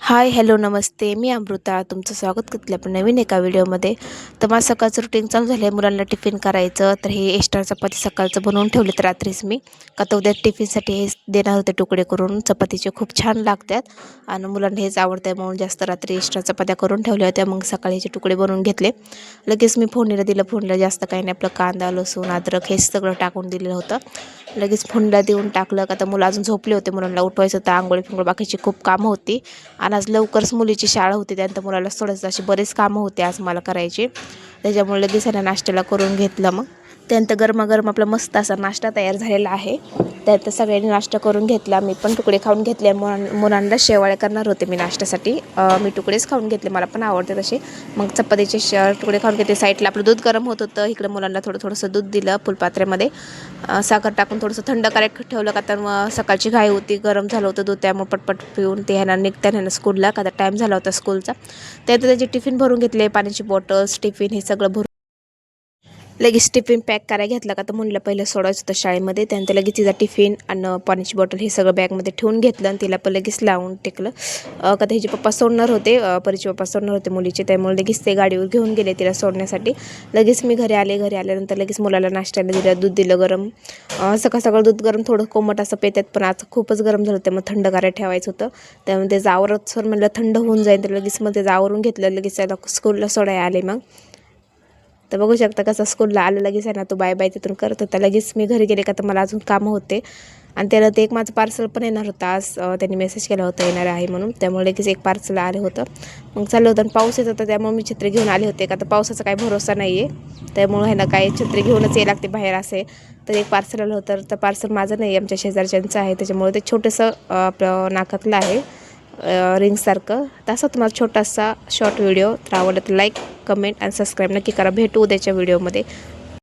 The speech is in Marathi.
हाय हॅलो नमस्ते. मी अमृता तुमचं स्वागत करते आपण नवीन एका व्हिडिओमध्ये. तर माझं सकाळचं रुटीन चालू झालं आहे. मुलांना टिफिन करायचं, तर हे एक्स्ट्रा चपाती सकाळचं बनवून ठेवलेत रात्रीच मी. का तर उद्या टिफिनसाठी हे देणार होते तुकडे करून. चपातीचे खूप छान लागतात आणि मुलांना हेच आवडतं आहे म्हणून जास्त रात्री एक्स्ट्रा चपात्या करून ठेवल्या होत्या. मग सकाळीचे तुकडे बनवून घेतले. लगेच मी फोडणीला दिलं. फोडणीला जास्त काही नाही, आपलं कांदा लसूण अद्रक हे सगळं टाकून दिलेलं होतं. लगेच फोडणीला देऊन टाकलं. का तर मुलं अजून झोपले होते, मुलांना उठवायचं होतं, आंघोळी फिंगोळ बाकीची खूप कामं होती. आणि आज लवकरच मुलीची शाळा होती, त्यानंतर मुलाला सोडायचं, अशी बरेच कामं होते आज मला करायची. त्याच्यामुळे लगेच ह्याला नाश्त्याला करून घेतलं. मग त्यानंतर गरमागरम आपला मस्त असा नाश्ता तयार झालेला आहे. त्यानंतर सगळ्यांनी नाश्ता करून घेतला. मी पण तुकडे खाऊन घेतले. मुलांना शेवाळ्या करणार होते मी नाश्त्यासाठी. मी तुकडेच खाऊन घेतले, मला पण आवडते तसे. मग चपातीचे तुकडे खाऊन घेतले. साईडला आपलं दूध गरम होत होतं, इकडे मुलांना थोडंसं दूध दिलं फुलपात्र्यामध्ये. साखर टाकून थोडंसं थंड करायला ठेवलं. का तर मग सकाळची घाई होती, गरम झालं होतं दूध, त्यामुळे पटपट पिऊन ते ह्याला निघत्या स्कूलला, का तर टाईम झाला होता स्कूलचा. त्यानंतर त्याचे टिफिन भरून घेतले, पाण्याची बॉटल्स टिफिन हे सगळं भरून लगेच टिफिन पॅक करायला घेतला. का तर मुलीला पहिलं सोडायचं होतं शाळेमध्ये. त्यानंतर लगेच तिचा टिफिन आणि पाण्याची बॉटल हे सगळं बॅगमध्ये ठेवून घेतलं आणि तिला पण लगेच लावून टेकलं. का तर हिचे पप्पा सोडणार होते, परीचे पप्पा सोडणार होते मुलीचे, त्यामुळे लगेच ते गाडीवर घेऊन गेले तिला सोडण्यासाठी. लगेच मी घरी आल्यानंतर लगेच मुलाला नाश्त्याला दिलं, दूध दिलं गरम. सकाळ दूध गरम थोडं कोमट असं पेतात, पण आज खूपच गरम झालं होतं, मग थंड करायला ठेवायचं होतं. त्यामुळे त्याचं आवरत सर म्हणलं थंड होऊन जाईल, तर लगेच मग त्याचं आवरून घेतलं. लगेच त्याला स्कूलला सोडायला आले. मग तर बघू शकता कसं स्कूलला आलं लगेच आहे ना, तो बाय बाय तिथून करत होता. लगेच मी घरी गेले, का तर मला अजून कामं होते. आणि त्याला ते एक माझं पार्सल पण येणार होतं आज, त्यांनी मेसेज केला होता येणार आहे म्हणून, त्यामुळे लगेच एक पार्सल आलं होतं. मग चाललं होतं आणि पाऊस येत होता, त्यामुळे मी छत्री घेऊन आले होते. का तर पावसाचा काही भरोसा नाही आहे, त्यामुळे ह्याला काय छत्री घेऊनच यायला लागते बाहेर असे. तर एक पार्सल आलं होतं, तर पार्सल माझं नाही, आमच्या शेजारच्यांचं आहे, त्याच्यामुळे ते छोटंसं आपलं नाकातलं आहे रिंगसारखं. तसा तुम्हाला छोटासा शॉर्ट व्हिडिओ तर आवडला तर लाईक कमेंट आणि सबस्क्राईब नक्की करा. भेटू उद्याच्या व्हिडिओमध्ये.